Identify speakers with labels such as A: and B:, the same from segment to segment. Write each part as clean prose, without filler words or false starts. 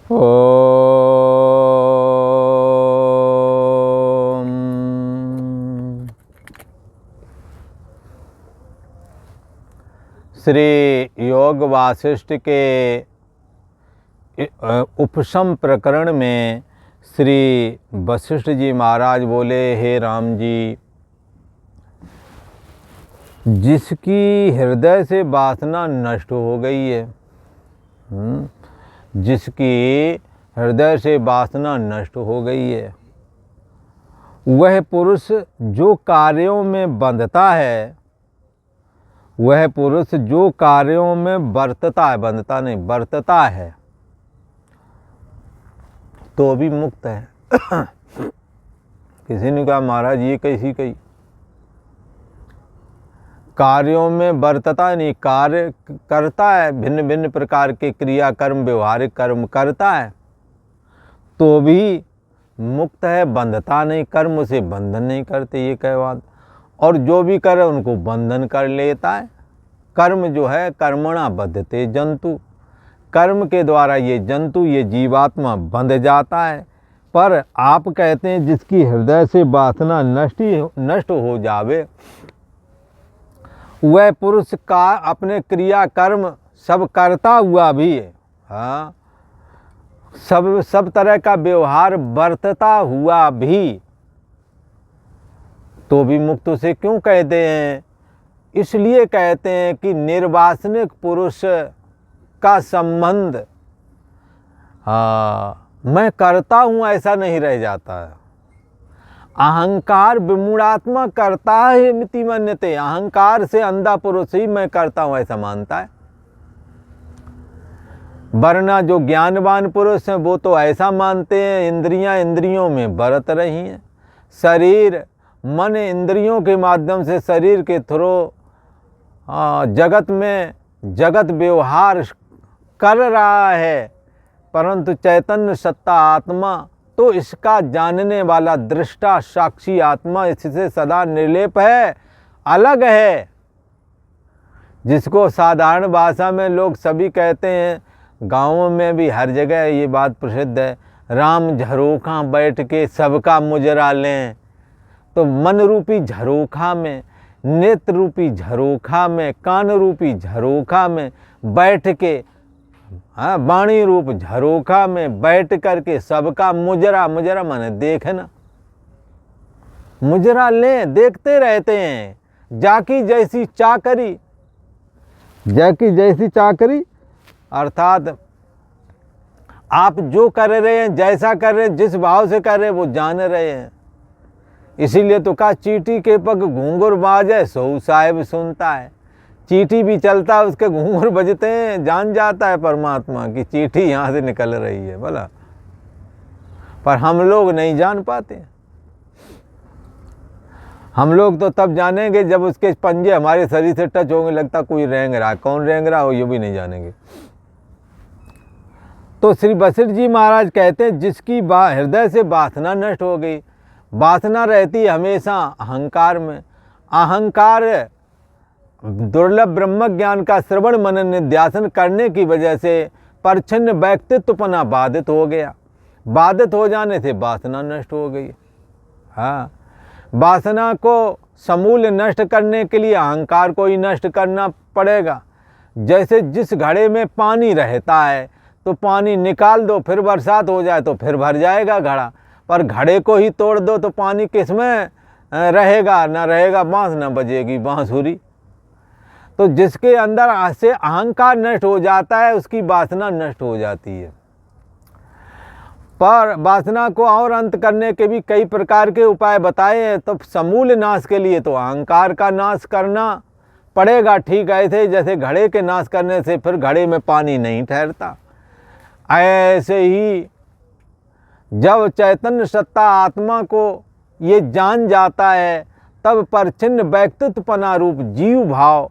A: ओम। श्री योग वासिष्ठ के उपशम प्रकरण में श्री वशिष्ठ जी महाराज बोले, हे राम जी, जिसकी हृदय से वासना नष्ट हो गई है, जिसकी हृदय से वासना नष्ट हो गई है, वह पुरुष जो कार्यों में बंधता है, वह पुरुष जो कार्यों में बरतता है, बंधता नहीं बरतता है, तो भी मुक्त है। किसी ने कहा, महाराज ये कैसी कही? कार्यों में बरतता नहीं, कार्य करता है, भिन्न भिन्न प्रकार के क्रिया कर्म व्यवहारिक कर्म करता है, तो भी मुक्त है, बंधता नहीं, कर्म से बंधन नहीं करते, ये कह बात। और जो भी करे उनको बंधन कर लेता है। कर्म जो है, कर्मणा बद्धते जंतु, कर्म के द्वारा ये जंतु, ये जीवात्मा बंध जाता है। पर आप कहते हैं जिसकी हृदय से वासना नष्ट हो जावे, वह पुरुष का अपने क्रिया कर्म सब करता हुआ भी है, हाँ, सब तरह का व्यवहार बरतता हुआ भी, तो भी मुक्त उसे क्यों कहते हैं? इसलिए कहते हैं कि निर्वासनिक पुरुष का संबंध, हाँ, मैं करता हूँ ऐसा नहीं रह जाता है। अहंकार विमूढ़ात्मा करता है मिति मन्यते, अहंकार से अंधा पुरुष ही मैं करता हूँ ऐसा मानता है। वरना जो ज्ञानवान पुरुष हैं वो तो ऐसा मानते हैं, इंद्रियां इंद्रियों में बरत रही हैं, शरीर मन इंद्रियों के माध्यम से शरीर के थ्रू जगत में जगत व्यवहार कर रहा है, परंतु चैतन्य सत्ता आत्मा तो इसका जानने वाला दृष्टा साक्षी आत्मा इससे सदा निर्लेप है, अलग है। जिसको साधारण भाषा में लोग सभी कहते हैं, गाँवों में भी हर जगह ये बात प्रसिद्ध है, राम झरोखा बैठ के सबका मुजरा लें। तो मन रूपी झरोखा में, नेत्र रूपी झरोखा में, कान रूपी झरोखा में बैठ के, हाँ, वाणी रूप झरोखा में बैठ करके सबका मुजरा, मुजरा माने देखना, मुजरा लें, देखते रहते हैं। जाकी जैसी चाकरी, जाकी जैसी चाकरी अर्थात आप जो कर रहे हैं, जैसा कर रहे हैं, जिस भाव से कर रहे हैं वो जान रहे हैं। इसीलिए तो कहा, चींटी के पग घूंघर बाजे सो साहिब सुनता है। चींटी भी चलता है, उसके घूंघर बजते हैं, जान जाता है परमात्मा की चींटी यहाँ से निकल रही है भला। पर हम लोग नहीं जान पाते। हम लोग तो तब जानेंगे जब उसके पंजे हमारे शरीर से टच होंगे, लगता कोई रेंग रहा है, कौन रेंग रहा हो ये भी नहीं जानेंगे। तो श्री वशिष्ठ जी महाराज कहते हैं, जिसकी हृदय से वासना नष्ट हो गई, वासना रहती है हमेशा अहंकार में। अहंकार दुर्लभ ब्रह्म ज्ञान का श्रवण मनन निध्यासन करने की वजह से परिच्छिन्न व्यक्तित्वपना बाधित हो गया। बाधित हो जाने से वासना नष्ट हो गई। हाँ, वासना को समूल नष्ट करने के लिए अहंकार को ही नष्ट करना पड़ेगा। जैसे जिस घड़े में पानी रहता है तो पानी निकाल दो, फिर बरसात हो जाए तो फिर भर जाएगा घड़ा, पर घड़े को ही तोड़ दो तो पानी किस में रहेगा? ना रहेगा बांस, ना बजेगी बांसुरी। तो जिसके अंदर से अहंकार नष्ट हो जाता है, उसकी वासना नष्ट हो जाती है। पर वासना को और अंत करने के भी कई प्रकार के उपाय बताए हैं। तो समूल नाश के लिए तो अहंकार का नाश करना पड़ेगा। ठीक ऐसे जैसे घड़े के नाश करने से फिर घड़े में पानी नहीं ठहरता, ऐसे ही जब चैतन्य सत्ता आत्मा को ये जान जाता है, तब परिच्छिन्न व्यक्तित्वपना रूप जीव भाव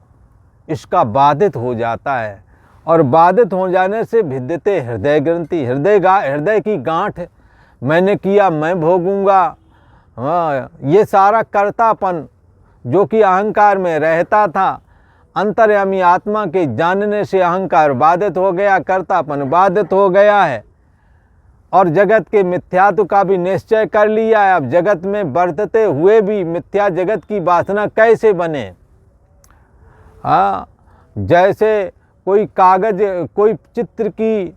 A: इसका बाधित हो जाता है। और बाधित हो जाने से भिद्यते हृदय ग्रंथि, हृदय की गांठ, मैंने किया मैं भोगूंगा, हाँ, ये सारा कर्तापन जो कि अहंकार में रहता था, अंतर्यामी आत्मा के जानने से अहंकार बाधित हो गया, कर्तापन बाधित हो गया है। और जगत के मिथ्यात्व का भी निश्चय कर लिया है। अब जगत में बरतते हुए भी मिथ्या जगत की वासना कैसे बने? हाँ, जैसे कोई कागज, कोई चित्र की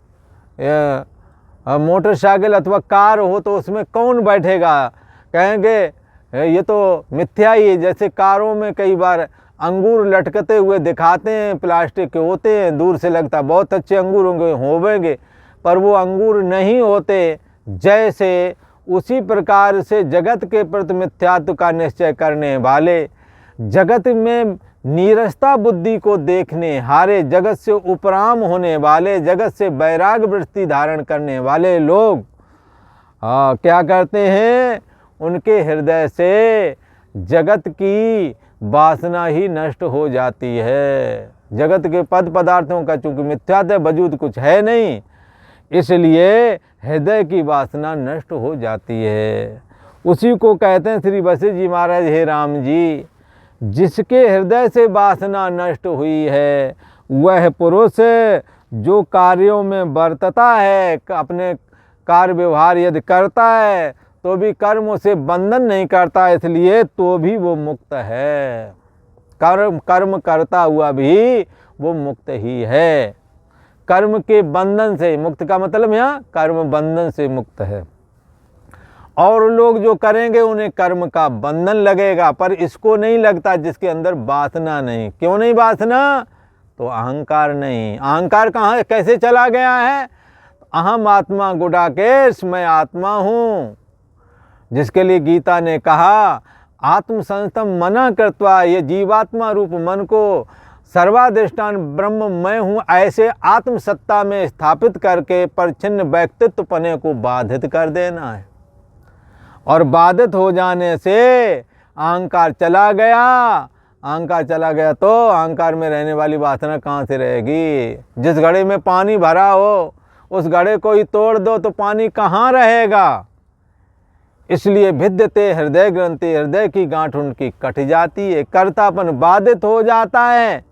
A: मोटरसाइकिल अथवा कार हो तो उसमें कौन बैठेगा? कहेंगे ये तो मिथ्या ही है। जैसे कारों में कई बार अंगूर लटकते हुए दिखाते हैं, प्लास्टिक के होते हैं, दूर से लगता बहुत अच्छे अंगूर होंगे, पर वो अंगूर नहीं होते। जैसे उसी प्रकार से जगत के प्रति मिथ्यात्व का निश्चय करने वाले, जगत में नीरसता बुद्धि को देखने हारे, जगत से उपराम होने वाले, जगत से वैराग वृत्ति धारण करने वाले लोग क्या करते हैं? उनके हृदय से जगत की वासना ही नष्ट हो जाती है। जगत के पद पदार्थों का चूंकि मिथ्यात्व वजूद कुछ है नहीं, इसलिए हृदय की वासना नष्ट हो जाती है। उसी को कहते हैं श्री वशिष्ठ जी महाराज, हे राम जी, जिसके हृदय से वासना नष्ट हुई है वह पुरुष जो कार्यों में बरतता है, अपने कार्य व्यवहार यदि करता है तो भी कर्म उसे बंधन नहीं करता, इसलिए तो भी वो मुक्त है। कर्म करता हुआ भी वो मुक्त ही है। कर्म के बंधन से मुक्त का मतलब यहाँ कर्म बंधन से मुक्त है। और लोग जो करेंगे उन्हें कर्म का बंधन लगेगा, पर इसको नहीं लगता जिसके अंदर वासना नहीं। क्यों नहीं वासना? तो अहंकार नहीं। अहंकार कहाँ कैसे चला गया है? अहम आत्मा गुडाकेश, मैं आत्मा हूँ, जिसके लिए गीता ने कहा आत्मसंस्थम मना कृत्वा, ये जीवात्मा रूप मन को सर्वाधिष्ठान ब्रह्म मैं हूँ ऐसे आत्मसत्ता में स्थापित करके परिच्छिन्न व्यक्तित्व पने को बाधित कर देना है। और बाधित हो जाने से अहंकार चला गया। अहंकार चला गया तो अहंकार में रहने वाली वासना कहाँ से रहेगी? जिस घड़े में पानी भरा हो उस घड़े को ही तोड़ दो तो पानी कहाँ रहेगा? इसलिए भिद्यते हृदय ग्रंथि, हृदय की गांठ उनकी कट जाती है, कर्तापन बाधित हो जाता है,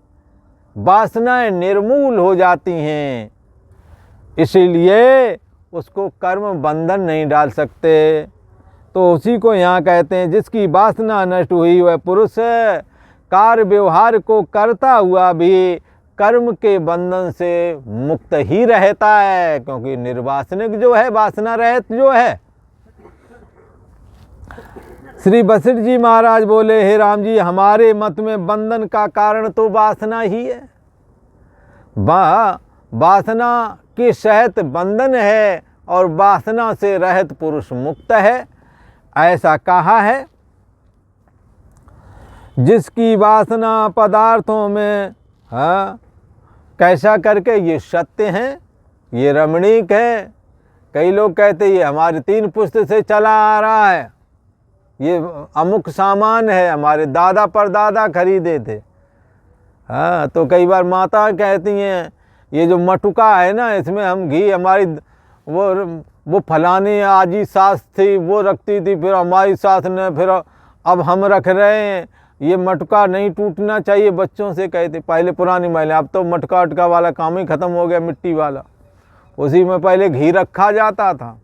A: वासनाएं निर्मूल हो जाती हैं। इसीलिए उसको कर्म बंधन नहीं डाल सकते। तो उसी को यहाँ कहते हैं जिसकी वासना नष्ट हुई वह पुरुष कार्य व्यवहार को करता हुआ भी कर्म के बंधन से मुक्त ही रहता है, क्योंकि निर्वासनिक जो है, वासना रहित जो है। श्री वशिष्ठ जी महाराज बोले, हे राम जी, हमारे मत में बंधन का कारण तो वासना ही है। वासना के सहित बंधन है और वासना से रहित पुरुष मुक्त है, ऐसा कहा है। जिसकी वासना पदार्थों में कैसा करके ये सत्य हैं, ये रमणीक है। कई लोग कहते ये हमारे 3 पुश्त से चला आ रहा है, ये अमुक सामान है, हमारे दादा परदादा खरीदे थे। हाँ, तो कई बार माता कहती हैं ये जो मटुका है ना, इसमें हम घी, हमारी वो फलानी आजी सास थी वो रखती थी, फिर हमारी सास ने, फिर अब हम रख रहे हैं, ये मटका नहीं टूटना चाहिए। बच्चों से कहते पहले पुरानी महिला, अब तो मटका वटका वाला काम ही ख़त्म हो गया, मिट्टी वाला। उसी में पहले घी रखा जाता था,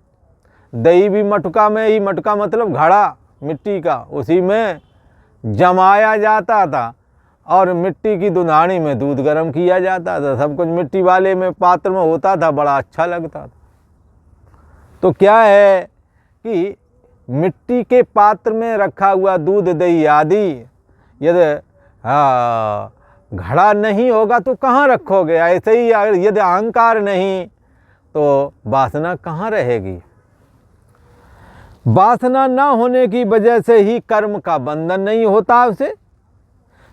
A: दही भी मटका में ही, मटका मतलब घड़ा मिट्टी का, उसी में जमाया जाता था और मिट्टी की दुधानी में दूध गर्म किया जाता था। सब कुछ मिट्टी वाले में पात्र में होता था, बड़ा अच्छा लगता था। तो क्या है कि मिट्टी के पात्र में रखा हुआ दूध दही आदि यदि घड़ा नहीं होगा तो कहाँ रखोगे? ऐसे ही यदि अहंकार नहीं तो वासना कहाँ रहेगी? वासना न होने की वजह से ही कर्म का बंधन नहीं होता उसे।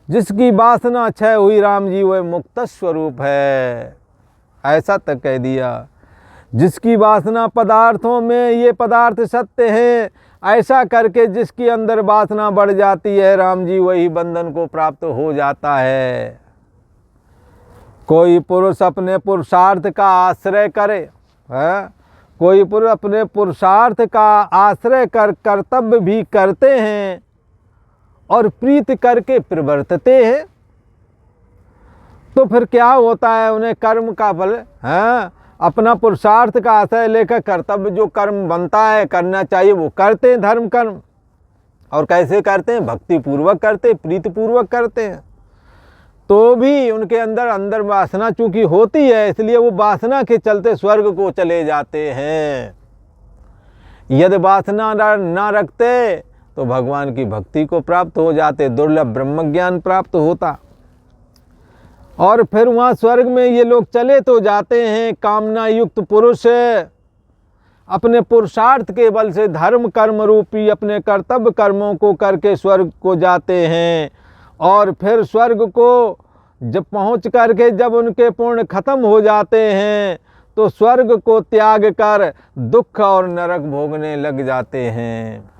A: जिसकी वासना क्षय हुई राम जी वह मुक्त स्वरूप है, ऐसा तक कह दिया। जिसकी वासना पदार्थों में, ये पदार्थ सत्य हैं, ऐसा करके जिसकी अंदर वासना बढ़ जाती है राम जी वही बंधन को प्राप्त हो जाता है। कोई पुरुष अपने पुरुषार्थ का आश्रय करे, कोई पुरुष अपने पुरुषार्थ का आश्रय कर कर्तव्य भी करते हैं और प्रीत करके प्रवर्तते हैं, तो फिर क्या होता है? उन्हें कर्म का फल अपना पुरुषार्थ का आशय लेकर कर्तव्य जो कर्म बनता है करना चाहिए वो करते हैं, धर्म कर्म। और कैसे करते हैं? भक्ति पूर्वक करते हैं, प्रीति पूर्वक करते हैं। तो भी उनके अंदर वासना चूंकि होती है, इसलिए वो वासना के चलते स्वर्ग को चले जाते हैं। यदि वासना न रखते तो भगवान की भक्ति को प्राप्त हो जाते, दुर्लभ ब्रह्म ज्ञान प्राप्त होता। और फिर वहाँ स्वर्ग में ये लोग चले तो जाते हैं। कामना युक्त पुरुष अपने पुरुषार्थ के बल से धर्म कर्म रूपी अपने कर्तव्य कर्मों को करके स्वर्ग को जाते हैं। और फिर स्वर्ग को जब पहुँच करके जब उनके पुण्य खत्म हो जाते हैं तो स्वर्ग को त्याग कर दुख और नरक भोगने लग जाते हैं।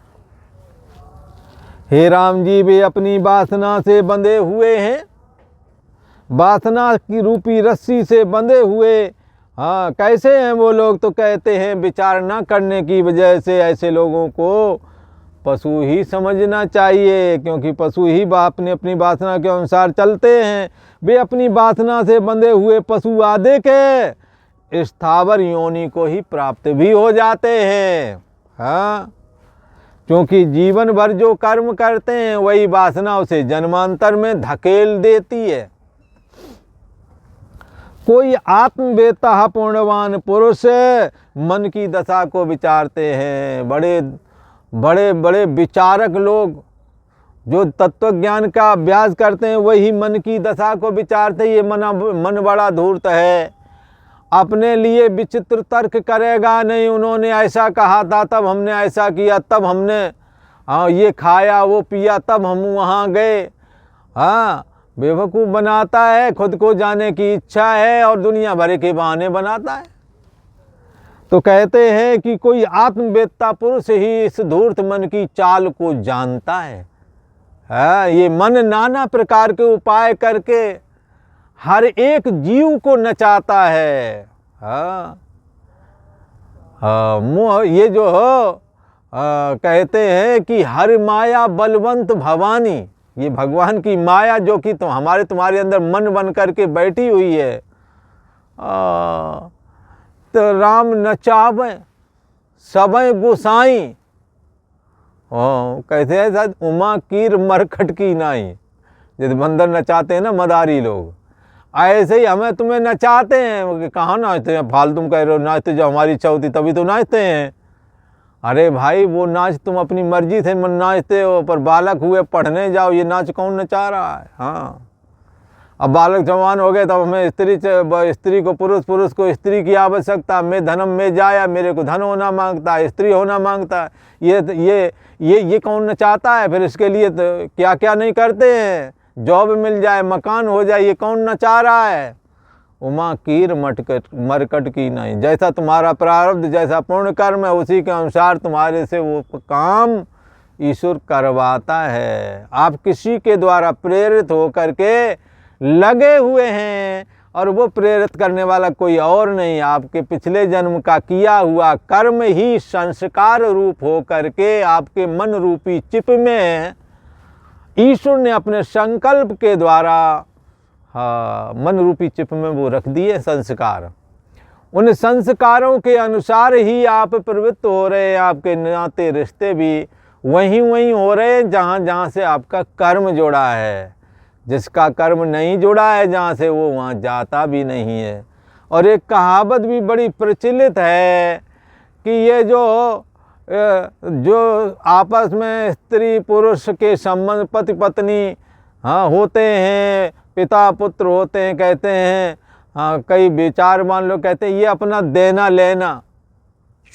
A: हे राम जी, वे अपनी वासना से बंधे हुए हैं, वासना की रूपी रस्सी से बंधे हुए। हाँ, कैसे हैं वो लोग? तो कहते हैं विचार न करने की वजह से ऐसे लोगों को पशु ही समझना चाहिए, क्योंकि पशु ही अपनी अपनी वासना के अनुसार चलते हैं। वे अपनी वासना से बंधे हुए पशु आदि के स्थावर योनि को ही प्राप्त भी हो जाते हैं। हाँ, क्योंकि जीवन भर जो कर्म करते हैं वही वासना उसे जन्मांतर में धकेल देती है। कोई आत्मवेता पूर्णवान पुरुष मन की दशा को विचारते हैं। बड़े बड़े बड़े विचारक लोग जो तत्व ज्ञान का अभ्यास करते हैं वही मन की दशा को विचारते हैं। ये मन बड़ा धूर्त है, अपने लिए विचित्र तर्क करेगा नहीं। उन्होंने ऐसा कहा था तब हमने ऐसा किया, तब हमने ये खाया वो पिया, तब हम वहाँ गए। हाँ, बेवकूफ़ बनाता है, खुद को जाने की इच्छा है और दुनिया भर के बहाने बनाता है। तो कहते हैं कि कोई आत्मवेत्ता पुरुष ही इस धूर्त मन की चाल को जानता है। ये मन नाना प्रकार के उपाय करके हर एक जीव को नचाता है। ये जो हो कहते हैं कि हर माया बलवंत भवानी, ये भगवान की माया जो कि तुम्हारे अंदर मन बन करके बैठी हुई है। तो राम नचावे सबय गोसाई, कहते हैं शायद उमा कीर मरखट की नाई। जैसे बंदर नचाते हैं ना मदारी लोग, ऐसे ही हमें तुम्हें नचाते हैं। कहाँ नाचते हैं? फालतू तुम कह रहे हो नाचते, जो हमारी इच्छा होती तभी तो नाचते हैं। अरे भाई, वो नाच तुम अपनी मर्जी से मन नाचते हो, पर बालक हुए पढ़ने जाओ, ये नाच कौन नचा रहा है? हाँ, अब बालक जवान हो गए तब हमें स्त्री को पुरुष को स्त्री की आवश्यकता। मैं धनम में जाया, मेरे को धन होना मांगता है, स्त्री होना मांगता है। ये कौन नचाता है? फिर इसके लिए तो क्या क्या नहीं करते हैं, जॉब मिल जाए, मकान हो जाए, ये कौन नचा रहा है? उमा कीर मरकट की नहीं। जैसा तुम्हारा प्रारब्ध, जैसा पूर्ण कर्म है, उसी के अनुसार तुम्हारे से वो काम ईश्वर करवाता है। आप किसी के द्वारा प्रेरित होकर के लगे हुए हैं, और वो प्रेरित करने वाला कोई और नहीं, आपके पिछले जन्म का किया हुआ कर्म ही संस्कार रूप हो करके आपके मन रूपी चिप में ईश्वर ने अपने संकल्प के द्वारा मन रूपी चिप में वो रख दिए संस्कार। उन संस्कारों के अनुसार ही आप प्रवृत्त हो रहे हैं। आपके नाते रिश्ते भी वहीं हो रहे हैं जहाँ से आपका कर्म जुड़ा है। जिसका कर्म नहीं जुड़ा है जहाँ से, वो वहाँ जाता भी नहीं है। और एक कहावत भी बड़ी प्रचलित है कि ये जो आपस में स्त्री पुरुष के संबंध, पति पत्नी होते हैं, पिता पुत्र होते हैं, कहते हैं कई विचारवान लोग कहते हैं ये अपना देना लेना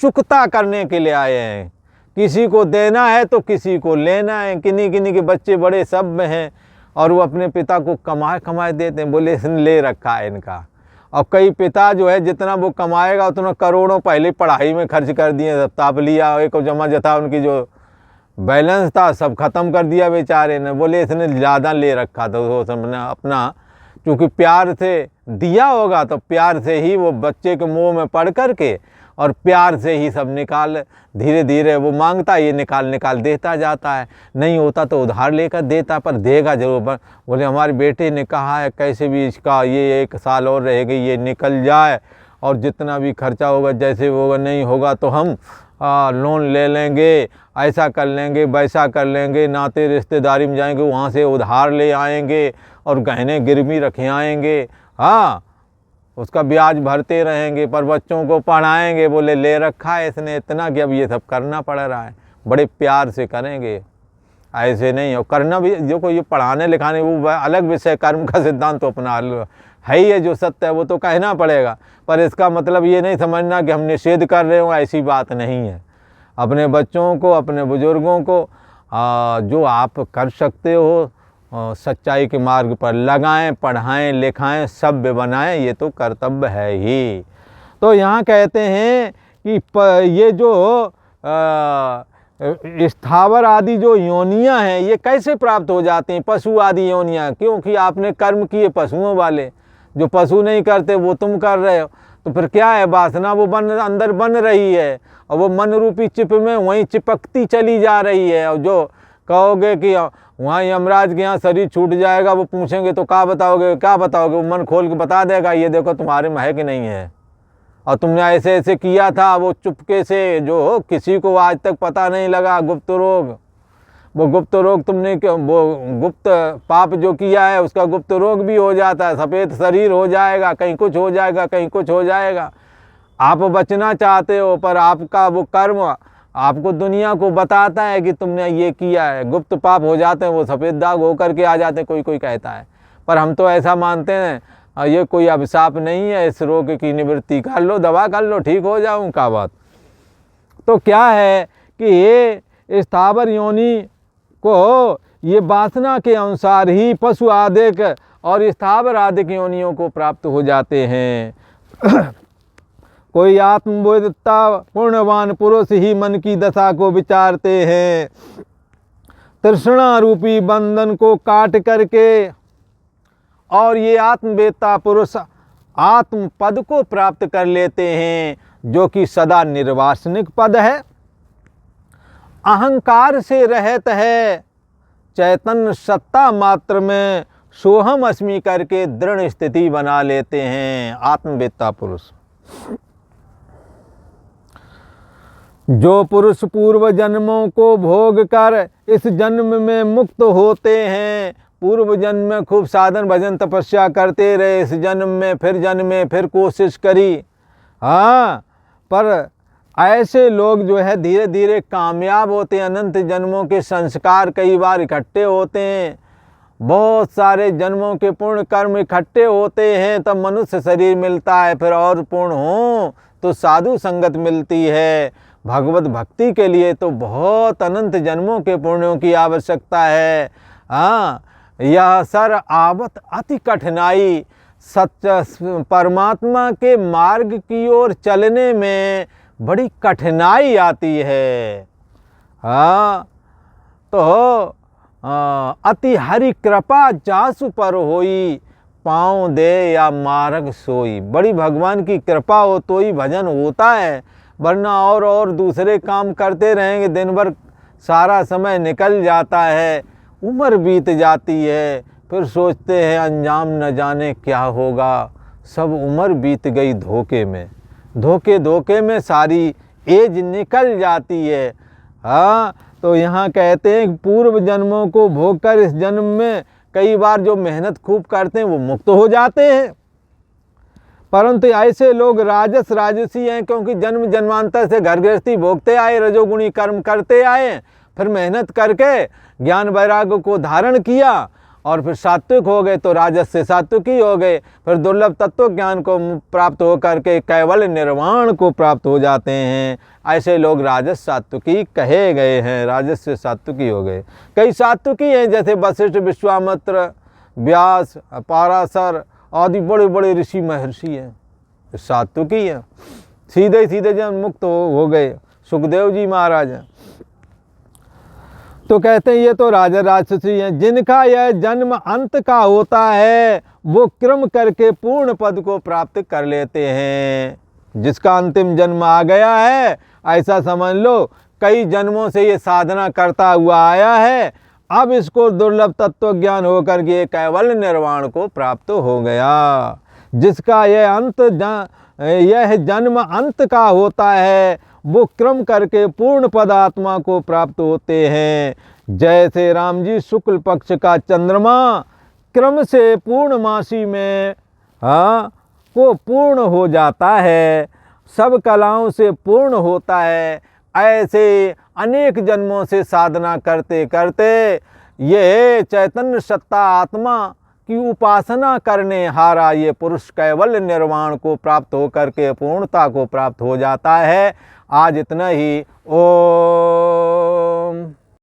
A: चुकता करने के लिए आए हैं। किसी को देना है तो किसी को लेना है। किन्हीं के बच्चे बड़े सब हैं और वो अपने पिता को कमाए देते हैं, बोले इसने ले रखा है इनका। और कई पिता जो है जितना वो कमाएगा उतना करोड़ों पहले पढ़ाई में खर्च कर दिए, ताप लिया, एक जमा जथा उनकी जो बैलेंस था सब खत्म कर दिया बेचारे ने। बोले इसने ज़्यादा ले रखा था, वो सबने अपना क्योंकि प्यार से दिया होगा तो प्यार से ही वो बच्चे के मुंह में पड़ कर के और प्यार से ही सब निकाल, धीरे धीरे वो मांगता है, ये निकाल देता जाता है। नहीं होता तो उधार लेकर देता, पर देगा जरूर। बोले हमारे बेटे ने कहा है कैसे भी इसका ये 1 साल और रहेगी, ये निकल जाए और जितना भी खर्चा होगा जैसे होगा नहीं होगा तो हम लोन ले लेंगे, ऐसा कर लेंगे, वैसा कर लेंगे, नाते रिश्तेदारी में जाएंगे वहाँ से उधार ले आएंगे और गहने गिरवी रखे आएंगे, हाँ उसका ब्याज भरते रहेंगे, पर बच्चों को पढ़ाएंगे, बोले ले रखा है इसने इतना कि अब ये सब करना पड़ रहा है, बड़े प्यार से करेंगे, ऐसे नहीं। और करना भी जो कोई ये पढ़ाने लिखाने वो अलग विषय, कर्म का सिद्धांत तो अपना है ही है, जो सत्य है वो तो कहना पड़ेगा, पर इसका मतलब ये नहीं समझना कि हम निषेध कर रहे हो, ऐसी बात नहीं है। अपने बच्चों को, अपने बुजुर्गों को जो आप कर सकते हो सच्चाई के मार्ग पर लगाएं, पढ़ाएं, लिखाएं, सभ्य बनाएं, ये तो कर्तव्य है ही। तो यहाँ कहते हैं कि ये जो स्थावर आदि जो योनियां हैं ये कैसे प्राप्त हो जाती हैं, पशु आदि योनियां, क्योंकि आपने कर्म किए पशुओं वाले, जो पशु नहीं करते वो तुम कर रहे हो, तो फिर क्या है, वासना वो अंदर बन रही है और वो मन रूपी चिप में वहीं चिपकती चली जा रही है। और जो कहोगे कि वहाँ यमराज के यहाँ शरीर छूट जाएगा, वो पूछेंगे तो क्या बताओगे, क्या बताओगे, वो मन खोल के बता देगा ये देखो तुम्हारे में है कि नहीं है, और तुमने ऐसे ऐसे किया था, वो चुपके से जो किसी को आज तक पता नहीं लगा, गुप्त रोग, वो गुप्त रोग तुमने वो गुप्त पाप जो किया है उसका गुप्त रोग भी हो जाता है, सफ़ेद शरीर हो जाएगा, कहीं कुछ हो जाएगा, कहीं कुछ हो जाएगा। आप बचना चाहते हो पर आपका वो कर्म आपको दुनिया को बताता है कि तुमने ये किया है, गुप्त पाप हो जाते हैं, वो सफ़ेद दाग होकर के आ जाते हैं, कोई कोई कहता है, पर हम तो ऐसा मानते हैं ये कोई अभिशाप नहीं है, इस रोग की निवृत्ति कर लो, दवा कर लो, ठीक हो जाऊँ का बात। तो क्या है कि ये स्थावर योनि को ये वासना के अनुसार ही पशु आदिक और स्थावर आदिक योनियों को प्राप्त हो जाते हैं। कोई आत्मबोधता पूर्णवान पुरुष ही मन की दशा को विचारते हैं, तृष्णा रूपी बंधन को काट करके, और ये आत्मवेत्ता पुरुष आत्म पद को प्राप्त कर लेते हैं, जो कि सदा निर्वासनिक पद है, अहंकार से रहित है, चैतन्य सत्ता मात्र में सोहम अस्मि करके दृढ़ स्थिति बना लेते हैं आत्मवेत्ता पुरुष। जो पुरुष पूर्व जन्मों को भोग कर इस जन्म में मुक्त होते हैं, पूर्व जन्म में खूब साधन भजन तपस्या करते रहे, इस जन्म में फिर कोशिश करी, हाँ, पर ऐसे लोग जो है धीरे धीरे कामयाब होते हैं। अनंत जन्मों के संस्कार कई बार इकट्ठे होते हैं, बहुत सारे जन्मों के पूर्ण कर्म इकट्ठे होते हैं, तब मनुष्य शरीर मिलता है, फिर और पूर्ण हो तो साधु संगत मिलती है। भगवत भक्ति के लिए तो बहुत अनंत जन्मों के पुण्यों की आवश्यकता है। हाँ, यह सर आवत अति कठिनाई, सच्चा परमात्मा के मार्ग की ओर चलने में बड़ी कठिनाई आती है। हाँ, तो अति हरि कृपा जासु पर होई, पाँव दे या मार्ग सोई। बड़ी भगवान की कृपा हो तो ही भजन होता है, वरना और दूसरे काम करते रहेंगे, दिन भर सारा समय निकल जाता है, उम्र बीत जाती है, फिर सोचते हैं अंजाम न जाने क्या होगा, सब उम्र बीत गई धोखे में, धोखे में सारी एज निकल जाती है। हाँ, तो यहाँ कहते हैं पूर्व जन्मों को भोग कर इस जन्म में कई बार जो मेहनत खूब करते हैं वो मुक्त हो जाते हैं, परंतु ऐसे लोग राजसी हैं, क्योंकि जन्म जन्मांतर से घर गृहस्थी भोगते आए, रजोगुणी कर्म करते आए, फिर मेहनत करके ज्ञान वैराग्य को धारण किया और फिर सात्विक हो गए तो राजस से सात्विकी हो गए, फिर दुर्लभ तत्व ज्ञान को प्राप्त हो करके कैवल निर्वाण को प्राप्त हो जाते हैं। ऐसे लोग राजस सात्विकी कहे गए हैं, राजस से सात्विकी हो गए। कई सात्विकी हैं जैसे वशिष्ठ, विश्वामित्र, व्यास, पाराशर आदि बड़े बड़े ऋषि महर्षि हैं, सात्विकी हैं, सीधे जन मुक्त हो गए, सुखदेव जी महाराज हैं। तो कहते हैं ये तो राजा राजसी हैं, जिनका यह जन्म अंत का होता है वो क्रम करके पूर्ण पद को प्राप्त कर लेते हैं। जिसका अंतिम जन्म आ गया है, ऐसा समझ लो कई जन्मों से ये साधना करता हुआ आया है, अब इसको दुर्लभ तत्व ज्ञान होकर के केवल निर्वाण को प्राप्त हो गया। जिसका यह अंत यह जन्म अंत का होता है, वो क्रम करके पूर्ण पदात्मा को प्राप्त होते हैं। जैसे राम जी शुक्ल पक्ष का चंद्रमा क्रम से पूर्णमासी में को पूर्ण हो जाता है, सब कलाओं से पूर्ण होता है, ऐसे अनेक जन्मों से साधना करते करते ये चैतन्य सत्ता आत्मा की उपासना करने हारा ये पुरुष कैवल्य निर्वाण को प्राप्त होकर के पूर्णता को प्राप्त हो जाता है। आज इतना ही। ओम।